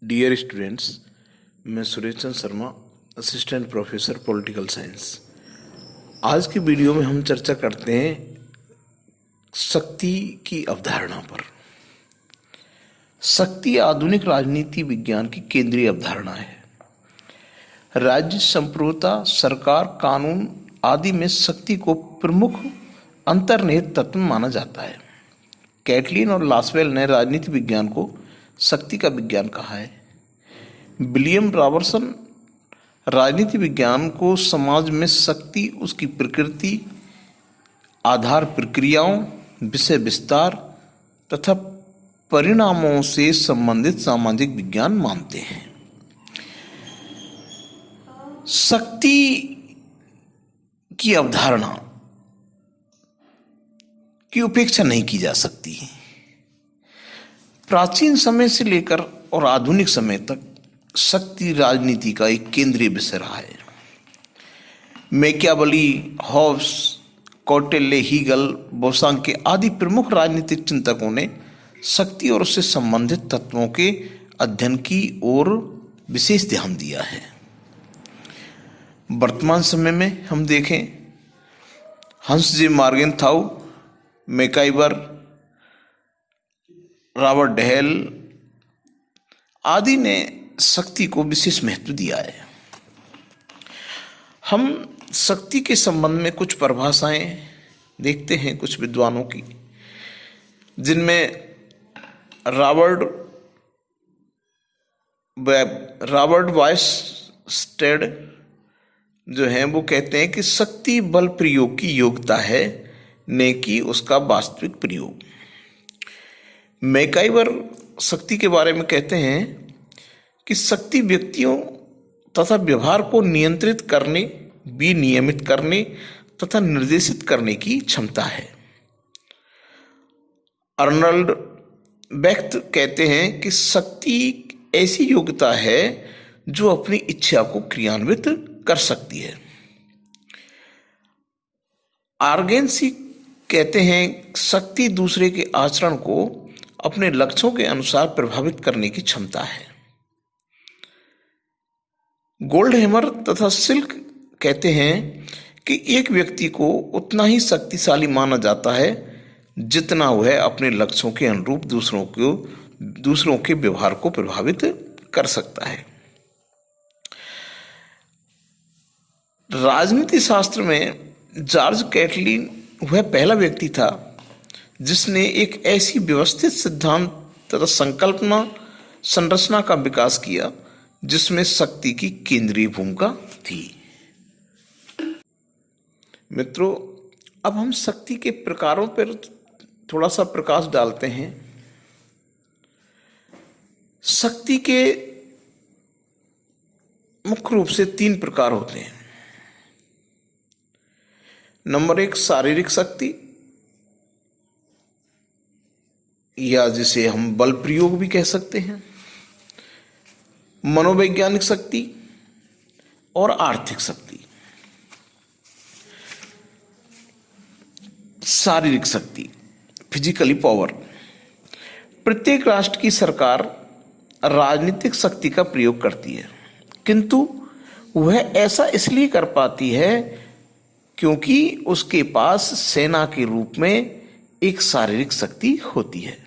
Dear students, मैं Suresh Chandra Sharma, assistant professor political science. आज की वीडियो में हम चर्चा करते हैं शक्ति की अवधारणा पर। शक्ति आधुनिक राजनीति विज्ञान की केंद्रीय अवधारणा है। राज्य, संप्रभुता, सरकार, कानून आदि में शक्ति को प्रमुख अंतर्निहित तत्व माना जाता है। कैटलिन और लासवेल ने राजनीति विज्ञान को शक्ति का विज्ञान कहा है। विलियम रॉबर्टसन राजनीति विज्ञान को समाज में शक्ति, उसकी प्रकृति, आधार प्रक्रियाओं, विषय विस्तार तथा परिणामों से संबंधित सामाजिक विज्ञान मानते हैं। शक्ति की अवधारणा की उपेक्षा नहीं की जा सकती। प्राचीन समय से लेकर और आधुनिक समय तक शक्ति राजनीति का एक केंद्रीय विषय रहा है। मैकियावेली, हॉब्स, कौटिल्य, हीगल, बोसांके आदि प्रमुख राजनीतिक चिंतकों ने शक्ति और उससे संबंधित तत्वों के अध्ययन की ओर विशेष ध्यान दिया है। वर्तमान समय में हम देखें, हंस जे मॉर्गेनथाउ, मैकाइवर, रॉबर्ट डहेल आदि ने शक्ति को विशेष महत्व दिया है। हम शक्ति के संबंध में कुछ परिभाषाएं देखते हैं कुछ विद्वानों की, जिनमें रॉबर्ट वायस्टेड जो हैं वो कहते हैं कि शक्ति बल प्रयोग की योग्यता है, न कि उसका वास्तविक प्रयोग। मैकाइवर शक्ति के बारे में कहते हैं कि शक्ति व्यक्तियों तथा व्यवहार को नियंत्रित करने, विनियमित करने तथा निर्देशित करने की क्षमता है। अर्नल्ड बेख्त कहते हैं कि शक्ति ऐसी योग्यता है जो अपनी इच्छा को क्रियान्वित कर सकती है। आर्गेनसी कहते हैं शक्ति दूसरे के आचरण को अपने लक्ष्यों के अनुसार प्रभावित करने की क्षमता है। गोल्डहैमर तथा सिल्क कहते हैं कि एक व्यक्ति को उतना ही शक्तिशाली माना जाता है जितना वह अपने लक्ष्यों के अनुरूप दूसरों के व्यवहार को प्रभावित कर सकता है। राजनीति शास्त्र में जॉर्ज कैटलिन वह पहला व्यक्ति था जिसने एक ऐसी व्यवस्थित सिद्धांत तथा संकल्पना संरचना का विकास किया जिसमें शक्ति की केंद्रीय भूमिका थी। मित्रों, अब हम शक्ति के प्रकारों पर थोड़ा सा प्रकाश डालते हैं। शक्ति के मुख्य रूप से 3 प्रकार होते हैं। नंबर 1 शारीरिक शक्ति, या जिसे हम बल प्रयोग भी कह सकते हैं, मनोवैज्ञानिक शक्ति और आर्थिक शक्ति। शारीरिक शक्ति, फिजिकली पावर। प्रत्येक राष्ट्र की सरकार राजनीतिक शक्ति का प्रयोग करती है, किंतु वह ऐसा इसलिए कर पाती है क्योंकि उसके पास सेना के रूप में एक शारीरिक शक्ति होती है।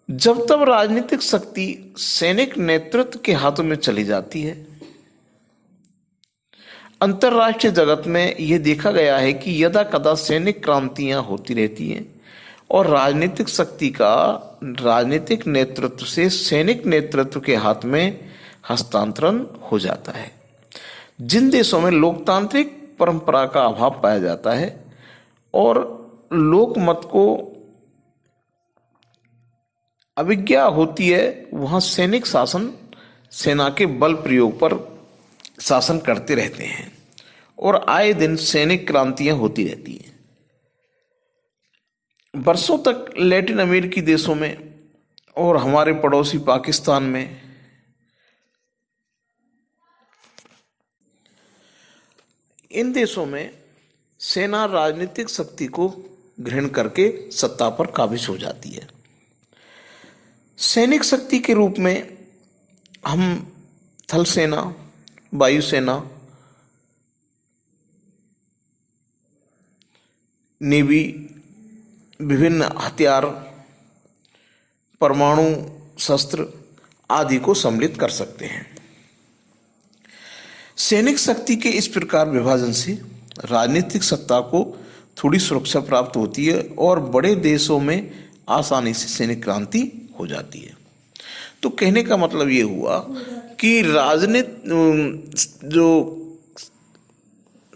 जब तक राजनीतिक शक्ति सैनिक नेतृत्व के हाथों में चली जाती है, अंतरराष्ट्रीय जगत में यह देखा गया है कि यदा कदा सैनिक क्रांतियां होती रहती हैं और राजनीतिक शक्ति का राजनीतिक नेतृत्व से सैनिक नेतृत्व के हाथ में हस्तांतरण हो जाता है। जिन देशों में लोकतांत्रिक परंपरा का अभाव पाया जाता है और लोकमत को अविज्ञा होती है, वहां सैनिक शासन सेना के बल प्रयोग पर शासन करते रहते हैं और आए दिन सैनिक क्रांतियां होती रहती हैं। वर्षों तक लैटिन अमेरिकी देशों में और हमारे पड़ोसी पाकिस्तान में इन देशों में सेना राजनीतिक शक्ति को ग्रहण करके सत्ता पर काबिज हो जाती है। सैनिक शक्ति के रूप में हम थल सेना, वायुसेना, नेवी, विभिन्न हथियार, परमाणु शस्त्र आदि को सम्मिलित कर सकते हैं। सैनिक शक्ति के इस प्रकार विभाजन से राजनीतिक सत्ता को थोड़ी सुरक्षा प्राप्त होती है और बड़े देशों में आसानी से सैनिक क्रांति हो जाती है। तो कहने का मतलब ये हुआ कि जो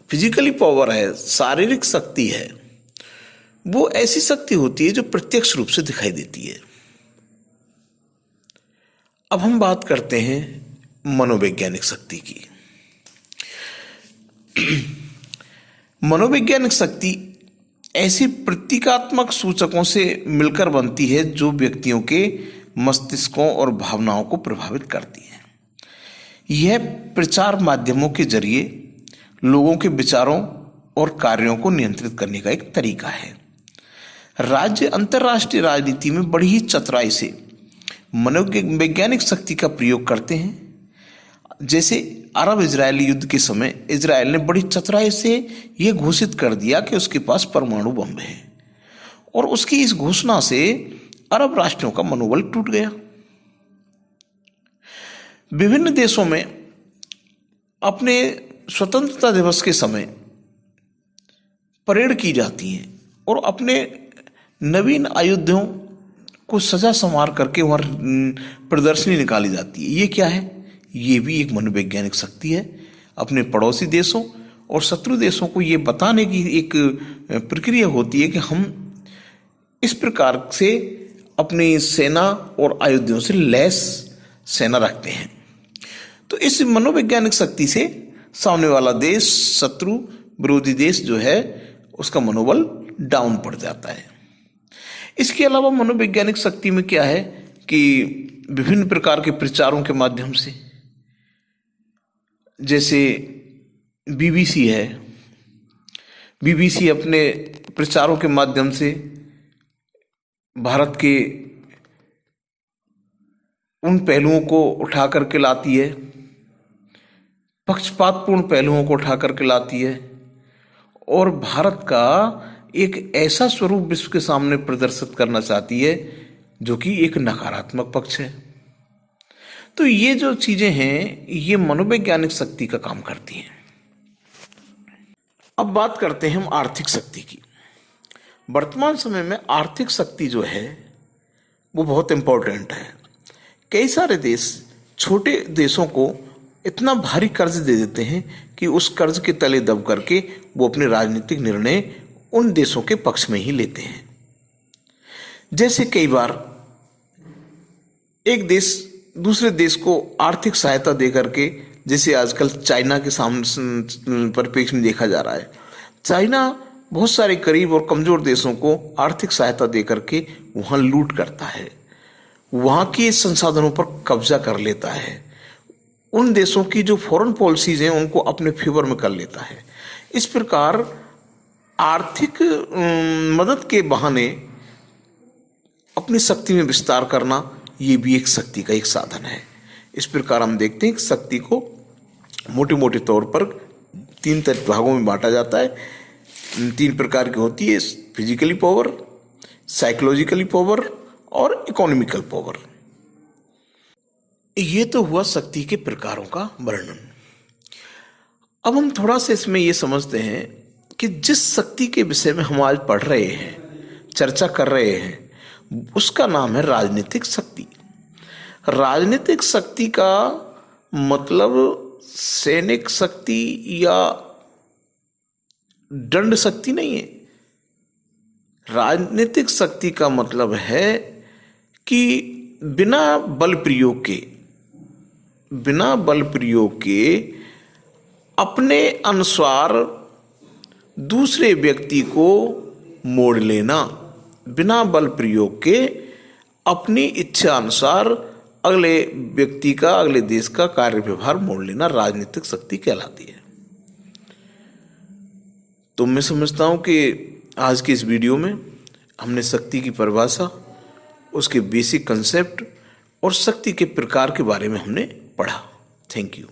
फिजिकली पावर है, शारीरिक शक्ति है, वो ऐसी शक्ति होती है जो प्रत्यक्ष रूप से दिखाई देती है। अब हम बात करते हैं मनोवैज्ञानिक शक्ति की। मनोवैज्ञानिक शक्ति ऐसी प्रतीकात्मक सूचकों से मिलकर बनती है जो व्यक्तियों के मस्तिष्कों और भावनाओं को प्रभावित करती है। यह प्रचार माध्यमों के जरिए लोगों के विचारों और कार्यों को नियंत्रित करने का एक तरीका है। राज्य अंतर्राष्ट्रीय राजनीति में बड़ी ही चतुराई से मनोवैज्ञानिक शक्ति का प्रयोग करते हैं। जैसे अरब इजरायली युद्ध के समय इजरायल ने बड़ी चतुराई से यह घोषित कर दिया कि उसके पास परमाणु बम है, और उसकी इस घोषणा से अरब राष्ट्रों का मनोबल टूट गया। विभिन्न देशों में अपने स्वतंत्रता दिवस के समय परेड की जाती है और अपने नवीन आयुधों को सजा संवार करके वहाँ प्रदर्शनी निकाली जाती है। ये क्या है? ये भी एक मनोवैज्ञानिक शक्ति है। अपने पड़ोसी देशों और शत्रु देशों को ये बताने की एक प्रक्रिया होती है कि हम इस प्रकार से अपनी सेना और आयुधों से लैस सेना रखते हैं। तो इस मनोवैज्ञानिक शक्ति से सामने वाला देश, शत्रु विरोधी देश जो है, उसका मनोबल डाउन पड़ जाता है। इसके अलावा मनोवैज्ञानिक शक्ति में क्या है कि विभिन्न प्रकार के प्रचारों के माध्यम से, जैसे बीबीसी है, बीबीसी अपने प्रचारों के माध्यम से भारत के उन पहलुओं को उठा करके लाती है, पक्षपातपूर्ण पहलुओं को उठा करके लाती है और भारत का एक ऐसा स्वरूप विश्व के सामने प्रदर्शित करना चाहती है जो कि एक नकारात्मक पक्ष है। तो ये जो चीजें हैं, ये मनोवैज्ञानिक शक्ति का काम करती हैं। अब बात करते हैं हम आर्थिक शक्ति की। वर्तमान समय में आर्थिक शक्ति जो है वो बहुत इंपॉर्टेंट है। कई सारे देश छोटे देशों को इतना भारी कर्ज दे देते हैं कि उस कर्ज के तले दब करके वो अपने राजनीतिक निर्णय उन देशों के पक्ष में ही लेते हैं। जैसे कई बार एक देश दूसरे देश को आर्थिक सहायता दे करके, जैसे आजकल चाइना के सामने परिप्रेक्ष्य में देखा जा रहा है, चाइना बहुत सारे गरीब और कमजोर देशों को आर्थिक सहायता दे करके वहाँ लूट करता है, वहाँ के संसाधनों पर कब्जा कर लेता है, उन देशों की जो फॉरेन पॉलिसीज हैं उनको अपने फेवर में कर लेता है। इस प्रकार आर्थिक मदद के बहाने अपनी शक्ति में विस्तार करना, ये भी एक शक्ति का एक साधन है। इस प्रकार हम देखते हैं कि शक्ति को मोटे मोटे तौर पर 3 भागों में बांटा जाता है। 3 प्रकार की होती है: फिजिकली पावर, साइकोलॉजिकली पावर और इकोनॉमिकल पावर। ये तो हुआ शक्ति के प्रकारों का वर्णन। अब हम थोड़ा सा इसमें ये समझते हैं कि जिस शक्ति के विषय में हम आज पढ़ रहे हैं, चर्चा कर रहे हैं, उसका नाम है राजनीतिक शक्ति। राजनीतिक शक्ति का मतलब सैनिक शक्ति या दंड शक्ति नहीं है। राजनीतिक शक्ति का मतलब है कि बिना बल प्रयोग के अपने अनुसार दूसरे व्यक्ति को मोड़ लेना, बिना बल प्रयोग के अपनी इच्छा अनुसार अगले व्यक्ति का, अगले देश का कार्य व्यवहार मोड़ लेना राजनीतिक शक्ति कहलाती है। तो मैं समझता हूं कि आज की इस वीडियो में हमने शक्ति की परिभाषा उसके बेसिक कंसेप्ट और शक्ति के प्रकार के बारे में हमने पढ़ा। Thank you.